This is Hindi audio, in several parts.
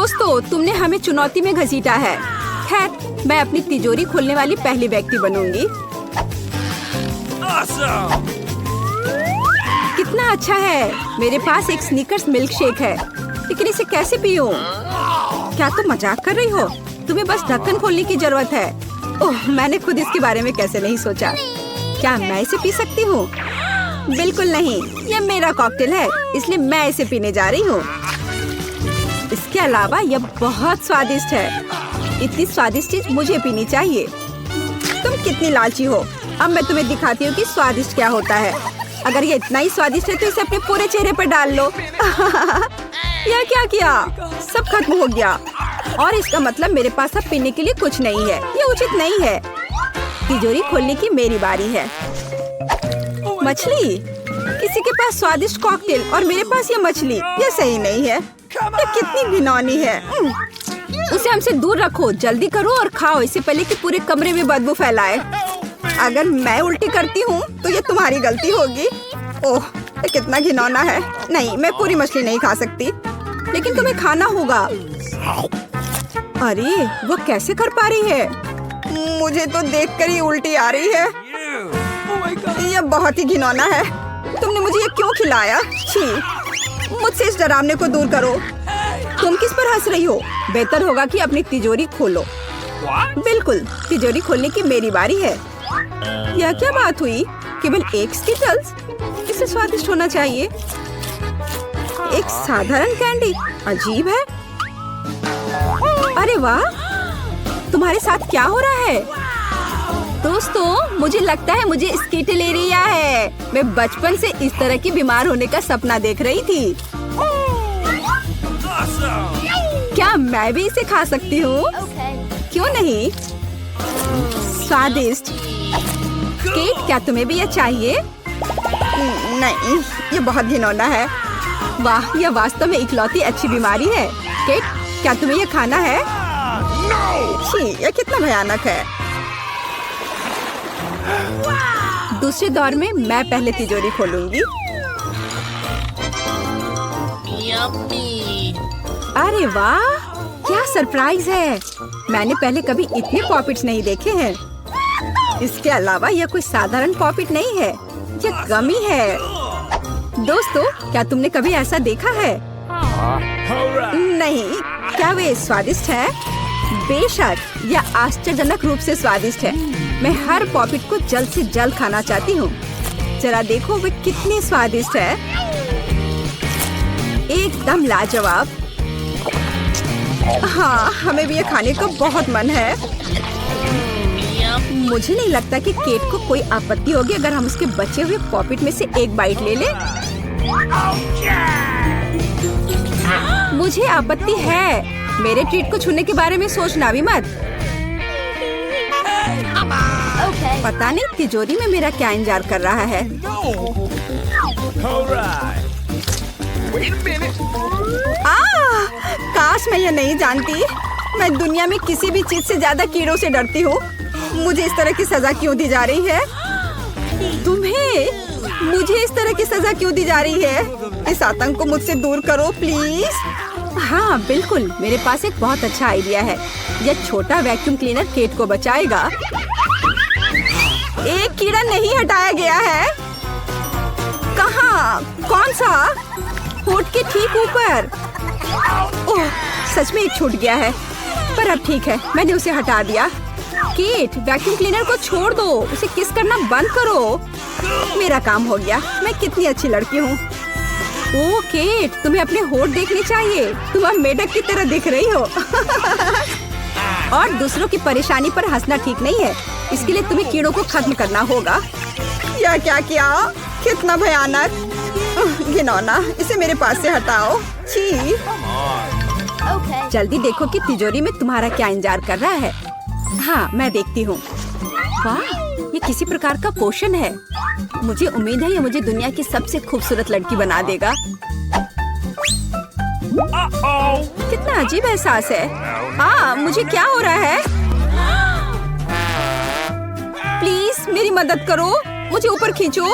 दोस्तों, तुमने हमें चुनौती में घसीटा है। खैर, मैं अपनी तिजोरी खोलने वाली पहली व्यक्ति बनूंगी। कितना अच्छा है। मेरे पास एक स्नीकर्स मिल्क शेक है, लेकिन इसे कैसे पीऊं? क्या तुम मजाक कर रही हो? तुम्हें बस ढक्कन खोलने की जरूरत है। ओह, मैंने खुद इसके बारे में कैसे नहीं सोचा। क्या मैं इसे पी सकती हूँ? बिल्कुल नहीं, यह मेरा कॉकटेल है, इसलिए मैं इसे पीने जा रही हूँ। इसके अलावा यह बहुत स्वादिष्ट है। इतनी स्वादिष्ट चीज मुझे पीनी चाहिए। तुम कितनी लालची हो। अब मैं तुम्हें दिखाती हूँ कि स्वादिष्ट क्या होता है। अगर ये इतना ही स्वादिष्ट है तो इसे अपने पूरे चेहरे पर डाल लो। यह क्या किया? सब खत्म हो गया और इसका मतलब मेरे पास अब पीने के लिए कुछ नहीं है। ये उचित नहीं है। तिजोरी खोलने की मेरी बारी है। मछली? किसी के पास स्वादिष्ट कॉकटेल और मेरे पास ये मछली। ये सही नहीं है। ये कितनी घिनौनी है। उसे हमसे दूर रखो। जल्दी करो और खाओ, इससे पहले कि पूरे कमरे में बदबू फैलाए। अगर मैं उल्टी करती हूँ तो ये तुम्हारी गलती होगी। ओह, ये कितना घिनौना है। नहीं, मैं पूरी मछली नहीं खा सकती, लेकिन तुम्हें खाना होगा। अरे, वो कैसे कर पा रही है? मुझे तो देखकर ही उल्टी आ रही है। यह बहुत ही घिनौना है। तुमने मुझे ये क्यों खिलाया? छी, मुझसे इस डरावने को दूर करो। तुम किस पर हंस रही हो? बेहतर होगा कि अपनी तिजोरी खोलो। बिल्कुल, तिजोरी खोलने की मेरी बारी है। यह क्या बात हुई? केवल एक स्किटल्स? इसे स्वादिष्ट होना चाहिए। एक साधारण कैंडी? अजीब है। अरे वाह, तुम्हारे साथ क्या हो रहा है? दोस्तों, मुझे लगता है मुझे स्किटलेरिया है। मैं बचपन से इस तरह की बीमार होने का सपना देख रही थी। क्या मैं भी इसे खा सकती हूँ? क्यों नहीं? स्वादिष्ट। केट, क्या तुम्हें भी यह चाहिए? नहीं, ये बहुत घिनौना है। वाह, यह वास्तव में इकलौती अच्छी बीमारी है। केट, क्या तुम्हें यह खाना है? छी, यह कितना भयानक है। दूसरे दौर में मैं पहले तिजोरी खोलूंगी। अरे वाह, क्या सरप्राइज है। मैंने पहले कभी इतने पॉपिट्स नहीं देखे हैं। इसके अलावा यह कोई साधारण पॉपिट नहीं है, यह गमी है। दोस्तों, क्या तुमने कभी ऐसा देखा है? नहीं। क्या वे स्वादिष्ट है? बेशक, यह आश्चर्यजनक रूप से स्वादिष्ट है। मैं हर पॉपिट को जल्द से जल्द खाना चाहती हूँ। जरा देखो वे कितने स्वादिष्ट है। एकदम लाजवाब। हाँ, हमें भी ये खाने का बहुत मन है। मुझे नहीं लगता कि केट को कोई आपत्ति होगी अगर हम उसके बचे हुए पॉपिट में से एक बाइट ले लें। मुझे आपत्ति है। मेरे ट्रीट को छूने के बारे में सोचना भी मत। पता नहीं तिजोरी में मेरा क्या इंतजार कर रहा है। काश मैं ये नहीं जानती। मैं दुनिया में किसी भी चीज से ज्यादा कीड़ों से डरती हूँ। मुझे इस तरह की सजा क्यों दी जा रही है? तुम्हें मुझे इस तरह की सजा क्यों दी जा रही है? इस आतंक को मुझसे दूर करो प्लीज। हाँ बिल्कुल, मेरे पास एक बहुत अच्छा आइडिया है। यह छोटा वैक्यूम क्लीनर केट को बचाएगा। एक कीड़ा नहीं हटाया गया है। कहाँ? कौन सा? होठ के ठीक ऊपर। ओह, सच में एक छूट गया है, पर अब ठीक है, मैंने उसे हटा दिया। केट, वैक्यूम क्लीनर को छोड़ दो, उसे किस करना बंद करो। मेरा काम हो गया। मैं कितनी अच्छी लड़की हूँ। ओह केट, तुम्हें अपने होठ देखने चाहिए। तुम अब मेढक की तरह दिख रही हो। और दूसरों की परेशानी पर हंसना ठीक नहीं है। इसके लिए तुम्हें कीड़ों को खत्म करना होगा। यह क्या किया? कितना भयानक, घिनौना। इसे मेरे पास से हटाओ। छी। जल्दी देखो कि तिजोरी में तुम्हारा क्या इंतजार कर रहा है। हाँ, मैं देखती हूँ। वाह, ये किसी प्रकार का पोषण है। मुझे उम्मीद है ये मुझे दुनिया की सबसे खूबसूरत लड़की बना देगा। कितना अजीब एहसास है। मुझे क्या हो रहा है? प्लीज मेरी मदद करो, मुझे ऊपर खींचो।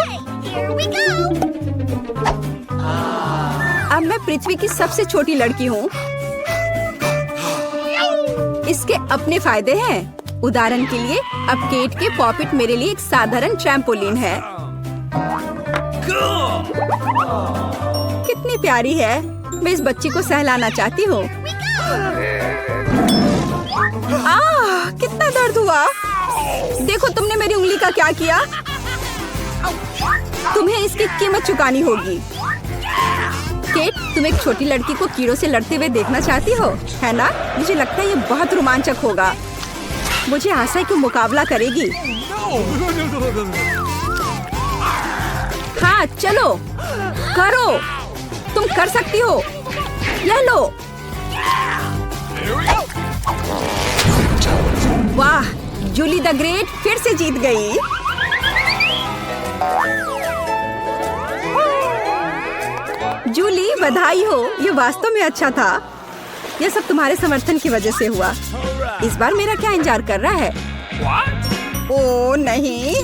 अब मैं पृथ्वी की सबसे छोटी लड़की हूँ। इसके अपने फायदे हैं। उदाहरण के लिए अब केट के पॉपिट मेरे लिए एक साधारण ट्रैम्पोलिन है। कितनी प्यारी है। मैं इस बच्ची को सहलाना चाहती हूँ। कितना दर्द हुआ। देखो तुमने मेरी उंगली का क्या किया। तुम्हें इसकी कीमत चुकानी होगी। केट, तुम एक छोटी लड़की को कीड़ों से लड़ते हुए देखना चाहती हो, है ना? मुझे लगता है ये बहुत रोमांचक होगा। मुझे आशा है कि मुकाबला करेगी। हाँ चलो करो, तुम कर सकती हो। ले लो। वाह, जूली द ग्रेट फिर से जीत गई। जूली बधाई हो, ये वास्तव में अच्छा था। यह सब तुम्हारे समर्थन की वजह से हुआ। इस बार मेरा क्या इंतजार कर रहा है? ओह नहीं,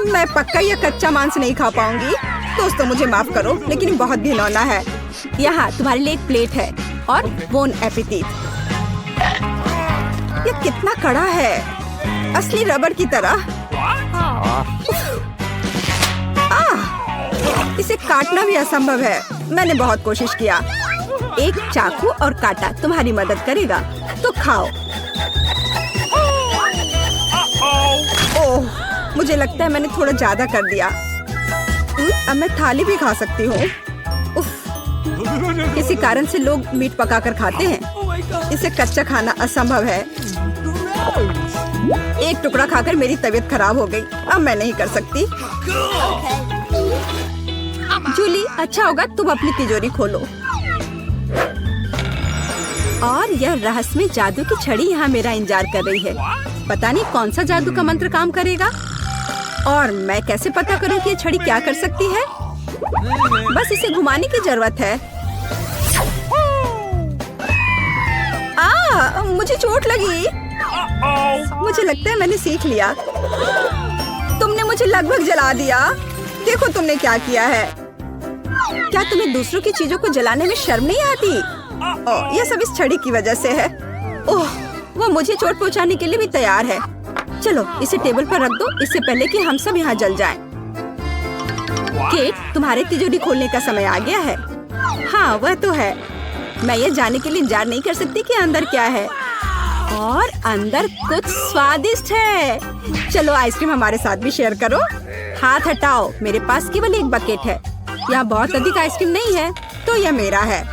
मैं पक्का यह कच्चा मांस नहीं खा पाऊंगी। दोस्तों मुझे माफ करो, लेकिन बहुत घिनौना है। यहाँ तुम्हारे लिए एक प्लेट है और बोन एपेटिट। यह कितना कड़ा है, असली रबर की तरह। इसे काटना भी असंभव है। मैंने बहुत कोशिश किया। एक चाकू और कांटा तुम्हारी मदद करेगा, तो खाओ। ओह, मुझे लगता है मैंने थोड़ा ज्यादा कर दिया। अब मैं थाली भी खा सकती हूँ। किसी कारण से लोग मीट पकाकर खाते हैं। इसे कच्चा खाना असंभव है। एक टुकड़ा खाकर मेरी तबीयत खराब हो गई। अब मैं नहीं कर सकती। जूली, अच्छा होगा तुम अपनी तिजोरी खोलो। और यह रहस्यमय जादू की छड़ी यहाँ मेरा इंतजार कर रही है। पता नहीं कौन सा जादू का मंत्र काम करेगा। और मैं कैसे पता करूँ कि ये छड़ी क्या कर सकती है? बस इसे घुमाने की जरूरत है। मुझे चोट लगी। मुझे लगता है मैंने सीख लिया। तुमने मुझे लगभग जला दिया। देखो तुमने क्या किया है। क्या तुम्हें दूसरों की चीजों को जलाने में शर्म नहीं आती? यह सब इस छड़ी की वजह से है। ओह, वो मुझे चोट पहुंचाने के लिए भी तैयार है। चलो इसे टेबल पर रख दो, इससे पहले कि हम सब यहाँ जल जाएं। केट, तुम्हारे तिजोरी खोलने का समय आ गया है। हाँ वह तो है। मैं ये जानने के लिए इंतजार नहीं कर सकती कि अंदर क्या है। और अंदर कुछ स्वादिष्ट है। चलो आइसक्रीम हमारे साथ भी शेयर करो। हाथ हटाओ, मेरे पास केवल एक बकेट है। यहाँ बहुत अधिक आइसक्रीम नहीं है, तो यह मेरा है।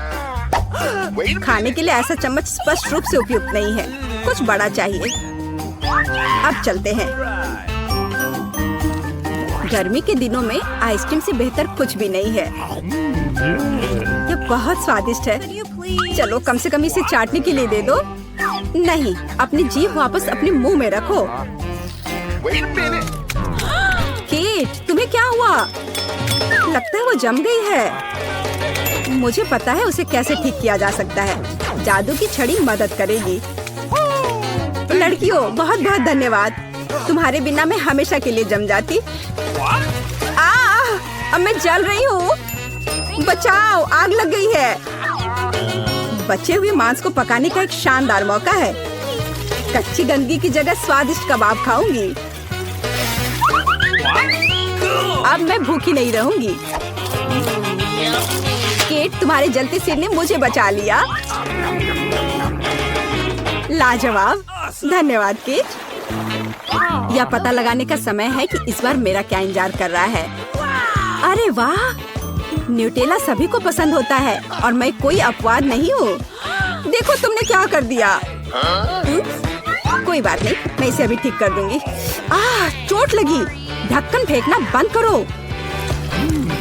खाने के लिए ऐसा चम्मच स्पष्ट रूप से उपयुक्त नहीं है। कुछ बड़ा चाहिए। अब चलते हैं। गर्मी के दिनों में आइसक्रीम से बेहतर कुछ भी नहीं है। यह बहुत स्वादिष्ट है। चलो कम से कम इसे चाटने के लिए दे दो। नहीं, अपनी जीभ वापस अपने मुंह में रखो। केट, तुम्हें क्या हुआ? लगता है वो जम गई है। मुझे पता है उसे कैसे ठीक किया जा सकता है। जादू की छड़ी मदद करेगी। लड़कियों, बहुत बहुत धन्यवाद। तुम्हारे बिना मैं हमेशा के लिए जम जाती। अब मैं जल रही हूँ। बचाओ, आग लग गई है। बचे हुए मांस को पकाने का एक शानदार मौका है। कच्ची गंदगी की जगह स्वादिष्ट कबाब खाऊंगी। अब मैं भूखी नहीं रहूंगी। केट, तुम्हारे जलते सिर ने मुझे बचा लिया। लाजवाब, धन्यवाद केट। यह पता लगाने का समय है कि इस बार मेरा क्या इंतजार कर रहा है। अरे वाह, न्यूटेला सभी को पसंद होता है और मैं कोई अपवाद नहीं हूँ। देखो तुमने क्या कर दिया। कोई बात नहीं, मैं इसे अभी ठीक कर दूंगी। चोट लगी। ढक्कन फेंकना बंद करो।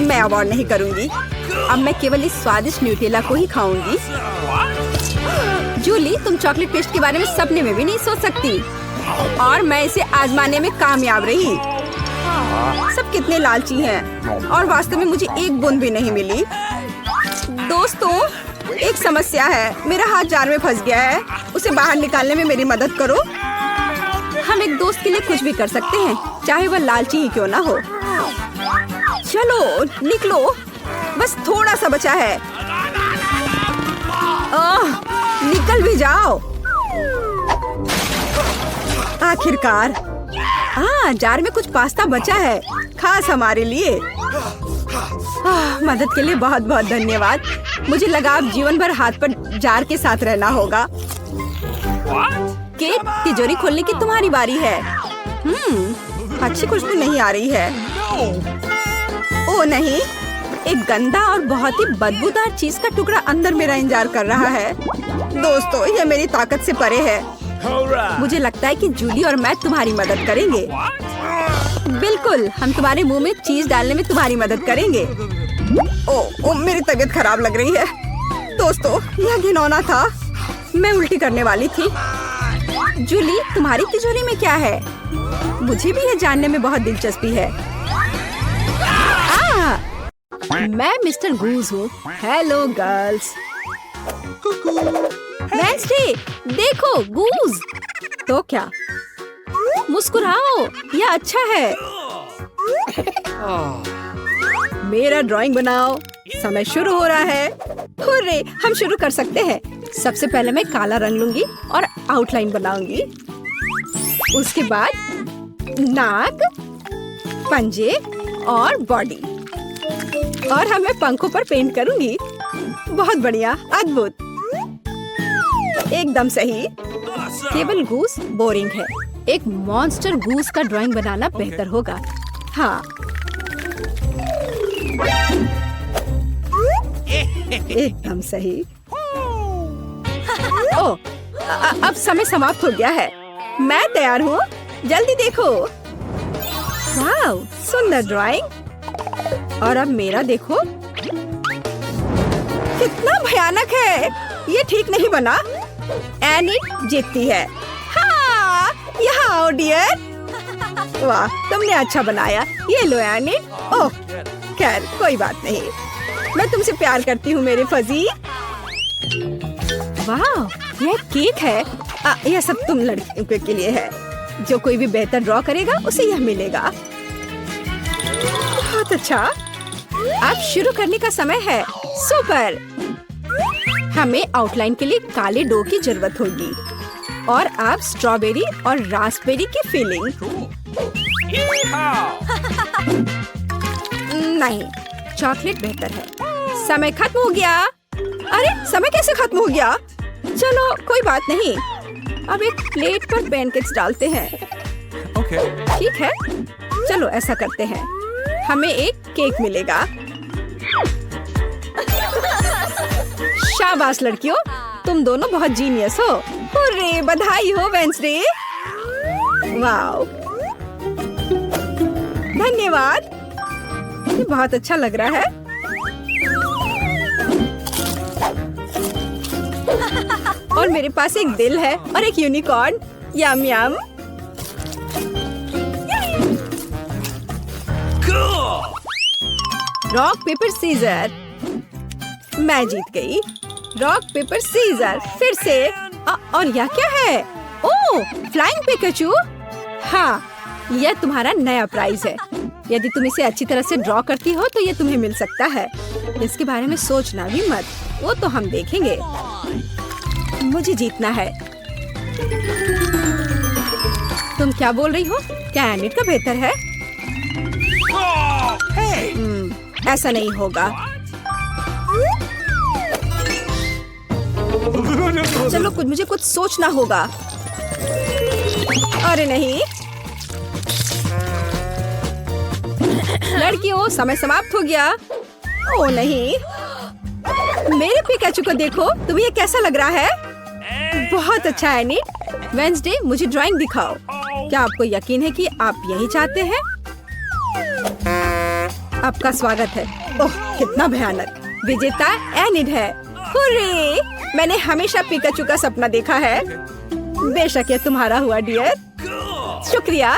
मैं अब और नहीं करूंगी। अब मैं केवल इस स्वादिष्ट न्यूटेला को ही खाऊंगी। जूली, तुम चॉकलेट पेस्ट के बारे में सपने में भी नहीं सोच सकती। और मैं इसे आजमाने में कामयाब रही। सब कितने लालची हैं और वास्तव में मुझे एक बूंद भी नहीं मिली। दोस्तों, एक समस्या है। मेरा हाथ जार में फंस गया है। उसे बाहर निकालने में मेरी मदद करो। हम एक दोस्त के लिए कुछ भी कर सकते हैं, चाहे वह लालची ही क्यों ना हो। चलो निकलो, बस थोड़ा सा बचा है। निकल भी जाओ। आखिरकार जार में कुछ पास्ता बचा है, खास हमारे लिए। मदद के लिए बहुत बहुत धन्यवाद। मुझे लगा अब जीवन भर हाथ पर जार के साथ रहना होगा। केट, तिजोरी खोलने की तुम्हारी बारी है। अच्छी खुशबू नहीं आ रही है। ओ नहीं, एक गंदा और बहुत ही बदबूदार चीज का टुकड़ा अंदर मेरा इंतजार कर रहा है। दोस्तों, यह मेरी ताकत से परे है। मुझे लगता है कि जूली और मैं तुम्हारी मदद करेंगे। बिल्कुल, हम तुम्हारे मुंह में चीज डालने में तुम्हारी मदद करेंगे। ओ, मेरी तबीयत खराब लग रही है। दोस्तों, यह घिनौना था। मैं उल्टी करने वाली थी। जूली, तुम्हारी तिजोरी में क्या है? मुझे भी यह जानने में बहुत दिलचस्पी है। मैं मिस्टर गूज हूँ। Hello girls. वेडनेसडे, देखो गूज। तो क्या? मुस्कुराओ, यह अच्छा है। मेरा ड्राइंग बनाओ। समय शुरू हो रहा है। हुर्रे, हम शुरू कर सकते हैं। सबसे पहले मैं काला रंग लूंगी और आउटलाइन बनाऊंगी। उसके बाद नाक, पंजे और बॉडी, और मैं पंखों पर पेंट करूंगी। बहुत बढ़िया, अद्भुत, एकदम सही। केवल गूस बोरिंग है। एक मॉन्स्टर गूस का ड्राइंग बनाना बेहतर होगा। हाँ, एकदम सही। ओह, अब समय समाप्त हो गया है। मैं तैयार हूँ, जल्दी देखो। वाह, सुंदर ड्राइंग। और अब मेरा देखो, कितना भयानक है। ये ठीक नहीं बना। एनी जीतती है। हाँ, यहाँ आओ डियर। वाह, तुमने अच्छा बनाया। ये लो एनी। ओह, खैर कोई बात नहीं। मैं तुमसे प्यार करती हूँ मेरे फजी। वाह, यह केक है। यह सब तुम लड़कियों के लिए है। जो कोई भी बेहतर ड्रॉ करेगा उसे यह मिलेगा। बहुत अच्छा। अब शुरू करने का समय है। सुपर। हमें आउटलाइन के लिए काले डो की जरूरत होगी। और अब स्ट्रॉबेरी और रास्पबेरी की फिलिंग। नहीं, चॉकलेट बेहतर है। समय खत्म हो गया। अरे, समय कैसे खत्म हो गया? चलो कोई बात नहीं। अब एक प्लेट पर पैनकेक्स डालते हैं। ठीक है, चलो ऐसा करते हैं। हमें एक केक मिलेगा। शाबाश लड़कियों, तुम दोनों बहुत जीनियस हो। हुर्रे, बधाई हो वेडनेसडे। वाओ, धन्यवाद। ये बहुत अच्छा लग रहा है। और मेरे पास एक दिल है और एक unicorn. Yum yum. Rock paper scissor. मैं जीत गई। रॉक पेपर सीजर, फिर से। और यह क्या है? ओह, फ्लाइंग पिकाचू। हाँ, यह तुम्हारा नया प्राइज है। यदि तुम इसे अच्छी तरह से ड्रॉ करती हो तो ये तुम्हें मिल सकता है। इसके बारे में सोचना भी मत, वो तो हम देखेंगे। मुझे जीतना है। तुम क्या बोल रही हो? क्या एनिट का बेहतर है? ऐसा नहीं होगा। चलो, मुझे कुछ सोचना होगा। अरे नहीं, लड़कियों, समय समाप्त हो गया। ओ नहीं, मेरे पिकाचू को देखो। तुम्हें ये कैसा लग रहा है? बहुत अच्छा है एनिट। वेडनेसडे, मुझे ड्राइंग दिखाओ। क्या आपको यकीन है कि आप यही चाहते हैं? आपका स्वागत है। ओह, कितना भयानक। विजेता एनिट है। हुर्रे, मैंने हमेशा पिकाचू का सपना देखा है। बेशक ये तुम्हारा हुआ डियर। शुक्रिया।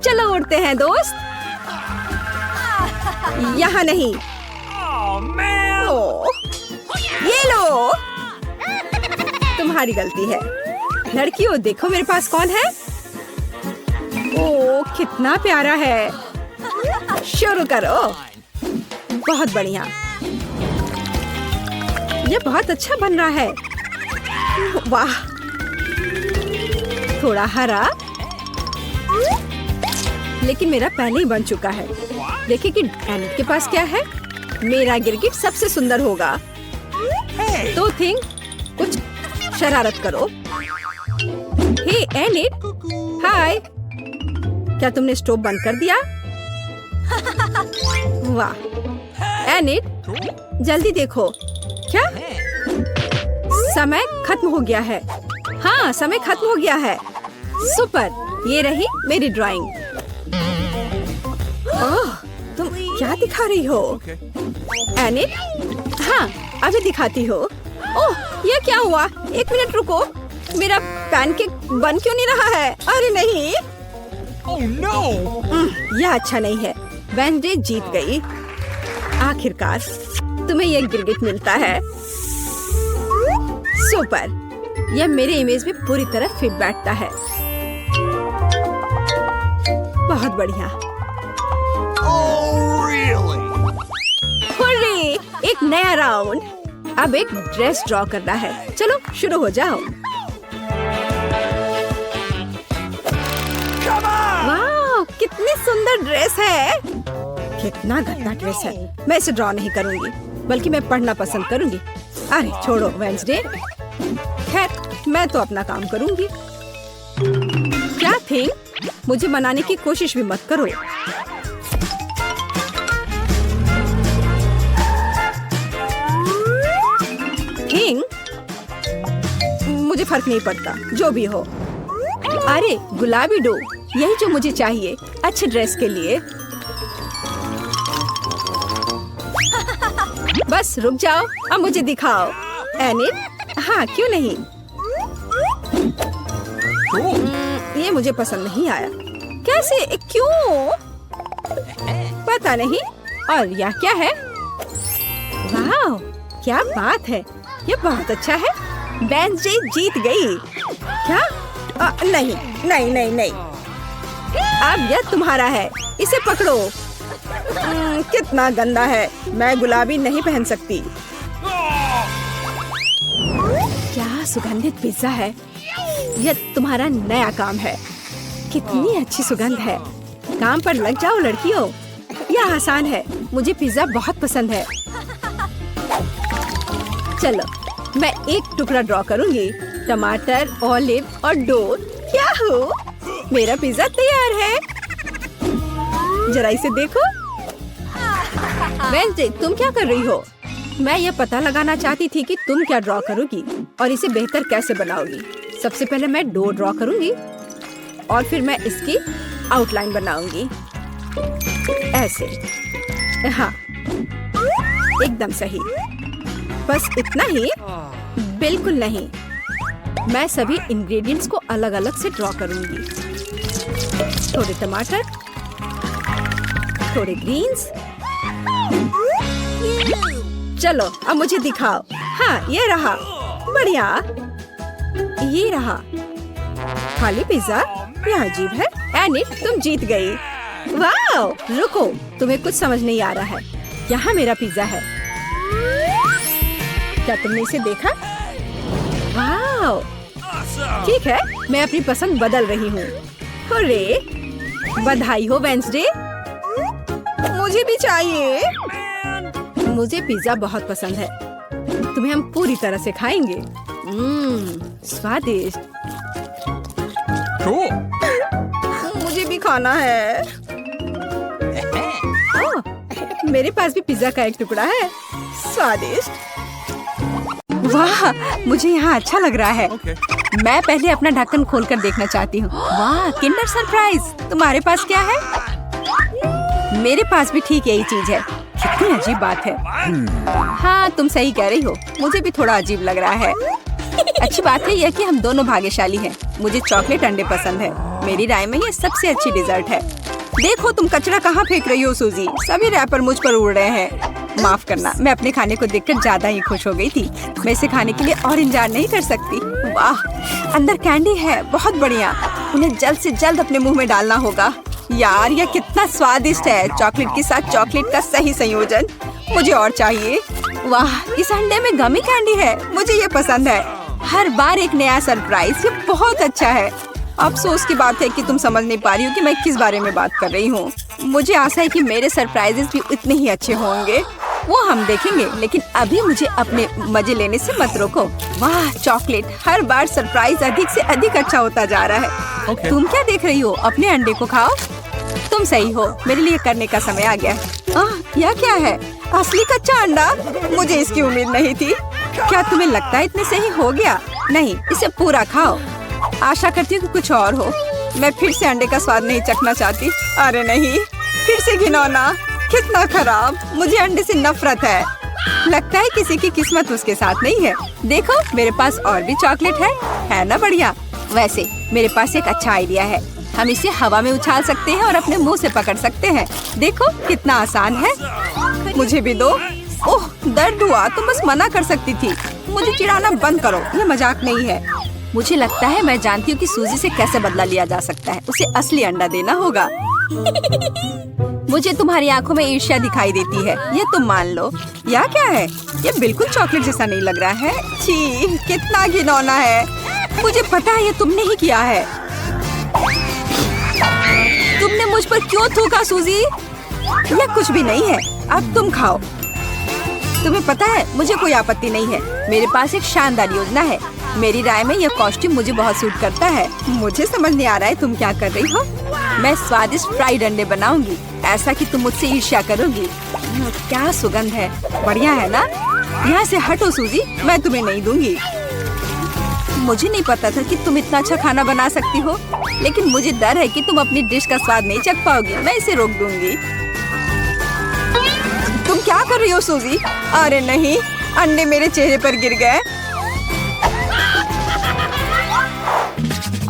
चलो उड़ते हैं दोस्त। यहाँ नहीं। ओह, ये लो। तुम्हारी गलती है। लड़कियों, देखो मेरे पास कौन है। ओह, कितना प्यारा है। शुरू करो। बहुत बढ़िया। ये बहुत अच्छा बन रहा है। वाह, थोड़ा हरा, लेकिन मेरा पहले ही बन चुका है। देखिए कि एनिट के पास क्या है। मेरा गिरगिट सबसे सुंदर होगा। तो थिंग, कुछ शरारत करो। हे एनिट, हाय, क्या तुमने स्टोव बंद कर दिया? वाह एनिट, जल्दी देखो। क्या समय खत्म हो गया है? हाँ, समय खत्म हो गया है। सुपर, ये रही मेरी ड्राइंग। ओह, तुम क्या दिखा रही हो एनिट? हाँ, अभी दिखाती हो। ओह, ये क्या हुआ? एक मिनट रुको, मेरा पैनकेक बन क्यों नहीं रहा है? अरे नहीं। Oh no! यह अच्छा नहीं है। वेंसडे जीत गई। आखिरकार तुम्हें यह गिरगिट मिलता है। सुपर, यह मेरे इमेज में पूरी तरह फिट बैठता है। बहुत बढ़िया। Oh really? हुर्रे, एक नया राउंड। अब एक ड्रेस ड्रॉ करना है। चलो शुरू हो जाओ। वाह, कितनी सुंदर ड्रेस है। कितना गंदा ड्रेस है। मैं इसे ड्रॉ नहीं करूंगी, बल्कि मैं पढ़ना पसंद करूंगी। अरे छोड़ो वेंसडे, खैर मैं तो अपना काम करूंगी। क्या थिंग, मुझे मनाने की कोशिश भी मत करो। थिंग, मुझे फर्क नहीं पड़ता, जो भी हो। अरे गुलाबी डो, यही जो मुझे चाहिए अच्छे ड्रेस के लिए। बस रुक जाओ, अब मुझे दिखाओ एनिट। हाँ, क्यों नहीं। ये मुझे पसंद नहीं आया। कैसे, क्यों? पता नहीं। और यह क्या है? वाह, क्या बात है, ये बहुत अच्छा है। वेंसडे जीत गई। क्या? नहीं नहीं नहीं नहीं, अब यह तुम्हारा है, इसे पकड़ो। कितना गंदा है, मैं गुलाबी नहीं पहन सकती। क्या सुगंधित पिज्जा है। यह तुम्हारा नया काम है। कितनी अच्छी सुगंध है। काम पर लग जाओ लड़कियों, यह आसान है। मुझे पिज्जा बहुत पसंद है। चलो, मैं एक टुकड़ा ड्रॉ करूंगी। टमाटर, ऑलिव और डो। क्या हो, मेरा पिज्जा तैयार है। जरा इसे देखो। वेंसडे, तुम क्या कर रही हो? मैं यह पता लगाना चाहती थी कि तुम क्या ड्रॉ करोगी और इसे बेहतर कैसे बनाओगी। सबसे पहले मैं डो ड्रॉ करूंगी और फिर मैं इसकी आउटलाइन बनाऊंगी ऐसे। हाँ, एकदम सही। बस इतना ही? बिल्कुल नहीं, मैं सभी इंग्रेडिएंट्स को अलग अलग से ड्रॉ करूंगी। थोड़े टमाटर, थोड़े ग्रीन्स। चलो अब मुझे दिखाओ। हाँ, ये रहा। बढ़िया, ये रहा। खाली पिज्जा, यह अजीब है। एनिट, तुम जीत गई। वाह, रुको, तुम्हें कुछ समझ नहीं आ रहा है। यहाँ मेरा पिज्जा है। क्या तुमने इसे देखा? वाह, ठीक है, मैं अपनी पसंद बदल रही हूँ। हुर्रे, बधाई हो वेंसडे। मुझे भी चाहिए। मुझे पिज्जा बहुत पसंद है। तुम्हें हम पूरी तरह से खाएंगे। स्वादिष्ट। Cool. मुझे भी खाना है। ओह, मेरे पास भी पिज्जा का एक टुकड़ा है। स्वादिष्ट। वाह, मुझे यहाँ अच्छा लग रहा है। Okay. मैं पहले अपना ढक्कन खोलकर देखना चाहती हूँ। वाह, किंडर सरप्राइज। तुम्हारे पास क्या है? मेरे पास भी ठीक यही चीज है। कितनी अजीब बात है। हाँ, तुम सही कह रही हो, मुझे भी थोड़ा अजीब लग रहा है। अच्छी बात है यह कि हम दोनों भाग्यशाली हैं। मुझे चॉकलेट अंडे पसंद है। मेरी राय में ये सबसे अच्छी डिजर्ट है। देखो तुम कचरा कहाँ फेंक रही हो सूजी। सभी रैपर मुझ पर उड़ रहे हैं। माफ करना, मैं अपने खाने को देखकर ज्यादा ही खुश हो गई थी। मैं इसे खाने के लिए और इंतजार नहीं कर सकती। वाह, अंदर कैंडी है, बहुत बढ़िया। उन्हें जल्द से जल्द अपने मुंह में डालना होगा। यार, यह कितना स्वादिष्ट है। चॉकलेट के साथ चॉकलेट का सही संयोजन। मुझे और चाहिए। वाह, इस अंडे में गमी कैंडी है। मुझे ये पसंद है। हर बार एक नया सरप्राइज, ये बहुत अच्छा है। अफसोस की बात है कि तुम समझ नहीं पा रही हो कि मैं किस बारे में बात कर रही हूँ। मुझे आशा है कि मेरे सरप्राइजेस भी उतने ही अच्छे होंगे, वो हम देखेंगे। लेकिन अभी मुझे अपने मजे लेने से मत रोको। वाह चॉकलेट, हर बार सरप्राइज अधिक से अधिक अच्छा होता जा रहा है। Okay. तुम क्या देख रही हो? अपने अंडे को खाओ। तुम सही हो, मेरे लिए करने का समय आ गया। यह क्या है? असली कच्चा अंडा? मुझे इसकी उम्मीद नहीं थी। क्या तुम्हें लगता है इतने सही हो गया? नहीं, इसे पूरा खाओ। आशा करती हूँ कि कुछ और हो। मैं फिर से अंडे का स्वाद नहीं चखना चाहती। अरे नहीं, फिर से घिनौना, कितना खराब। मुझे अंडे से नफरत है। लगता है किसी की किस्मत उसके साथ नहीं है। देखो मेरे पास और भी चॉकलेट है ना बढ़िया। वैसे मेरे पास एक अच्छा आइडिया है। हम इसे हवा में उछाल सकते हैं और अपने मुंह से पकड़ सकते हैं। देखो कितना आसान है। मुझे भी दो। ओह दर्द हुआ, तुम बस मना कर सकती थी। मुझे चिढ़ाना बंद करो, ये मजाक नहीं है। मुझे लगता है मैं जानती हूँ कि सूजी से कैसे बदला लिया जा सकता है। उसे असली अंडा देना होगा। मुझे तुम्हारी आंखों में ईर्ष्या दिखाई देती है, ये तुम मान लो। यह क्या है? ये बिल्कुल चॉकलेट जैसा नहीं लग रहा है। छी, कितना घिनौना है। मुझे पता है ये तुमने ही किया है। तुमने मुझ पर क्यों थूका सूजी? यह कुछ भी नहीं है, अब तुम खाओ। तुम्हें पता है मुझे कोई आपत्ति नहीं है। मेरे पास एक शानदार योजना है। मेरी राय में यह कॉस्ट्यूम मुझे बहुत सूट करता है। मुझे समझ नहीं आ रहा है तुम क्या कर रही हो। मैं स्वादिष्ट फ्राइड अंडे बनाऊंगी, ऐसा कि तुम मुझसे ईर्ष्या करोगी। क्या सुगंध है, बढ़िया है ना? यहाँ से हटो सूजी, मैं तुम्हें नहीं दूंगी। मुझे नहीं पता था कि तुम इतना अच्छा खाना बना सकती हो, लेकिन मुझे डर है कि तुम अपनी डिश का स्वाद नहीं चख पाओगी। मैं इसे रोक दूंगी। तुम क्या कर रही हो सूजी? अरे नहीं, अंडे मेरे चेहरे पर गिर गए।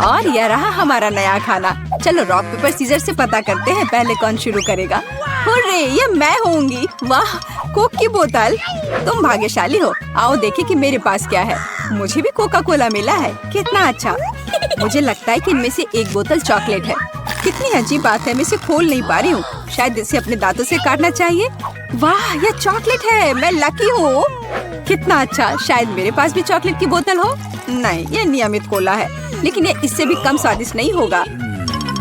और यह रहा हमारा नया खाना। चलो रॉक पेपर सीजर से पता करते हैं पहले कौन शुरू करेगा। हुर्रे, ये मैं होंगी। वाह, कोक की बोतल। तुम भाग्यशाली हो। आओ देखें कि मेरे पास क्या है। मुझे भी कोका कोला मिला है, कितना अच्छा। मुझे लगता है कि इनमें से एक बोतल चॉकलेट है। कितनी अजीब बात है, मैं इसे खोल नहीं पा रही हूँ। शायद इसे अपने दांतों से काटना चाहिए। वाह, यह चॉकलेट है, मैं लकी हूँ। कितना अच्छा। शायद मेरे पास भी चॉकलेट की बोतल हो। नहीं, यह नियमित कोला है, लेकिन ये इससे भी कम स्वादिष्ट नहीं होगा।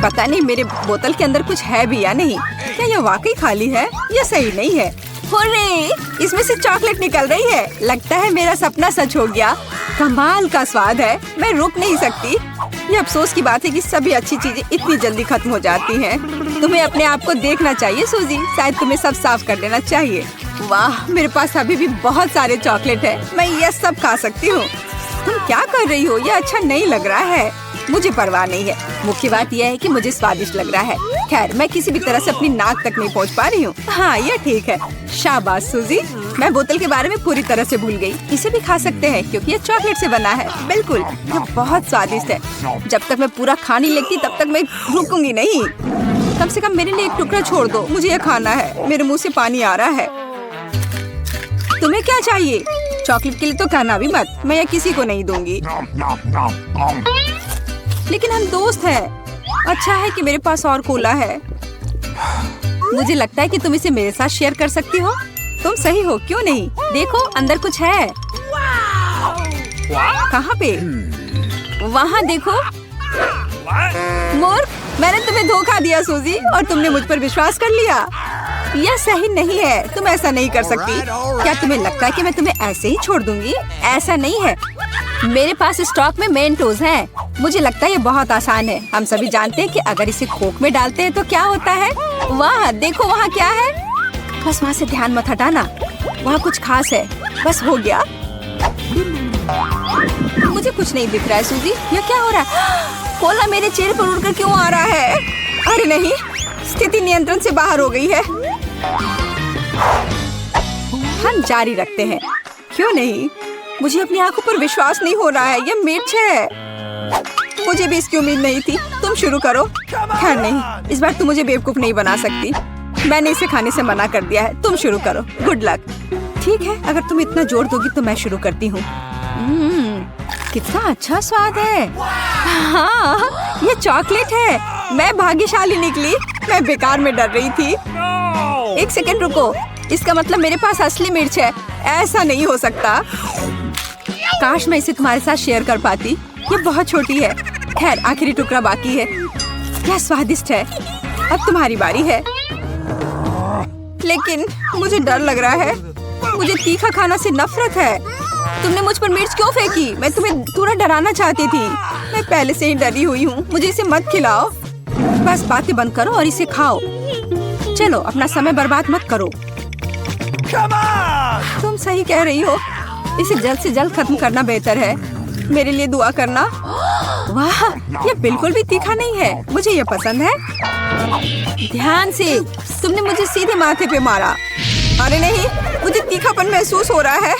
पता नहीं मेरे बोतल के अंदर कुछ है भी या नहीं। क्या यह वाकई खाली है? यह सही नहीं है। हुर्रे, इसमें से चॉकलेट निकल रही है। लगता है मेरा सपना सच हो गया। कमाल का स्वाद है, मैं रुक नहीं सकती। ये अफसोस की बात है कि सभी अच्छी चीजें इतनी जल्दी खत्म हो जाती हैं। तुम्हें अपने आप को देखना चाहिए सूजी, शायद तुम्हें सब साफ कर देना चाहिए। वाह, मेरे पास अभी भी बहुत सारे चॉकलेट है, मैं ये सब खा सकती हूँ। तुम क्या कर रही हो? ये अच्छा नहीं लग रहा है। मुझे परवाह नहीं है, मुख्य बात यह है कि मुझे स्वादिष्ट लग रहा है। खैर, मैं किसी भी तरह से अपनी नाक तक नहीं पहुंच पा रही हूँ। हाँ, ये ठीक है। शाबाश सूजी, मैं बोतल के बारे में पूरी तरह से भूल गई। इसे भी खा सकते हैं क्योंकि ये चॉकलेट से बना है। बिल्कुल, ये बहुत स्वादिष्ट है। जब तक मैं पूरा खा नहीं लेती तब तक मैं रुकूंगी नहीं। कम से कम मेरे लिए एक टुकड़ा छोड़ दो, मुझे ये खाना है। मेरे मुँह से पानी आ रहा है। तुम्हें क्या चाहिए? चॉकलेट के लिए तो कहना भी मत, मैं ये किसी को नहीं दूंगी। लेकिन हम दोस्त हैं। अच्छा है कि मेरे पास और कोला है। मुझे लगता है कि तुम इसे मेरे साथ शेयर कर सकती हो। तुम सही हो, क्यों नहीं? देखो अंदर कुछ है। कहाँ पे? वहाँ देखो। मूर्ख, मैंने तुम्हें धोखा दिया सूजी, और तुमने मुझ पर विश्वास कर लिया। यह सही नहीं है, तुम ऐसा नहीं कर सकती। क्या तुम्हें लगता है कि मैं तुम्हें ऐसे ही छोड़ दूंगी? ऐसा नहीं है। मेरे पास स्टॉक में मेंटोस हैं। मुझे लगता है ये बहुत आसान है। हम सभी जानते हैं कि अगर इसे कोक में डालते हैं तो क्या होता है। वाह, देखो वहाँ क्या है। बस वहाँ से ध्यान मत हटाना, वहाँ कुछ खास है। बस हो गया। मुझे कुछ नहीं दिख रहा है सूजी, यह क्या हो रहा है? कोला मेरे चेहरे पर उड़कर क्यों आ रहा है? अरे नहीं, स्थिति नियंत्रण से बाहर हो गई है। हम जारी रखते हैं, क्यों नहीं? मुझे अपनी आंखों पर विश्वास नहीं हो रहा है। यह मिर्च है। मुझे भी इसकी उम्मीद नहीं थी। तुम शुरू करो। खैर नहीं, इस बार तुम मुझे बेवकूफ नहीं बना सकती। मैंने इसे खाने से मना कर दिया है। तुम शुरू करो। Good luck. ठीक है, अगर तुम इतना जोर दोगी तो मैं शुरू करती हूँ। कितना अच्छा स्वाद है। हाँ, ये चॉकलेट है। मैं भाग्यशाली निकली। मैं बेकार में डर रही थी। एक सेकंड रुको, इसका मतलब मेरे पास असली मिर्च है। ऐसा नहीं हो सकता। काश मैं इसे तुम्हारे साथ शेयर कर पाती। ये बहुत छोटी है। खैर आखिरी टुकड़ा बाकी है। यह स्वादिष्ट है। अब तुम्हारी बारी है। लेकिन मुझे डर लग रहा है। मुझे तीखा खाना से नफरत है। तुमने मुझ पर मिर्च क्यों फेंकी? मैं तुम्हें थोड़ा डराना चाहती थी। मैं पहले से ही डरी हुई हूँ। मुझे इसे मत खिलाओ। बस बातें बंद करो और इसे खाओ। चलो अपना समय बर्बाद मत करो। तुम सही कह रही हो। इसे जल्द से जल्द खत्म करना बेहतर है। मेरे लिए दुआ करना। वाह, ये बिल्कुल भी तीखा नहीं है। मुझे ये पसंद है। ध्यान से। तुमने मुझे सीधे माथे पे मारा। अरे नहीं, मुझे तीखापन महसूस हो रहा है।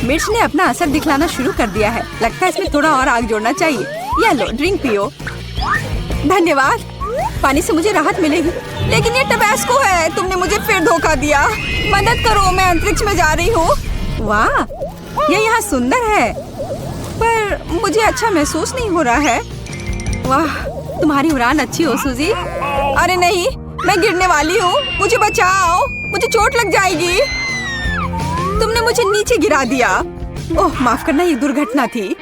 मिर्च ने अपना असर दिखलाना शुरू कर दिया है। लगता है इसमें थोड़ा और आग जोड़ना चाहिए। या लो, ड्रिंक पियो। धन्यवाद। पानी से मुझे राहत मिलेगी। लेकिन ये टबैस्को है। तुमने मुझे फिर धोखा दिया। मदद करो, मैं अंतरिक्ष में जा रही हूँ। वाह, ये यहाँ सुंदर है, पर मुझे अच्छा महसूस नहीं हो रहा है। वाह, तुम्हारी उड़ान अच्छी हो सूजी। अरे नहीं, मैं गिरने वाली हूँ। मुझे बचाओ, मुझे चोट लग जाएगी। तुमने मुझे नीचे गिरा दिया। ओह माफ करना, ये दुर्घटना थी।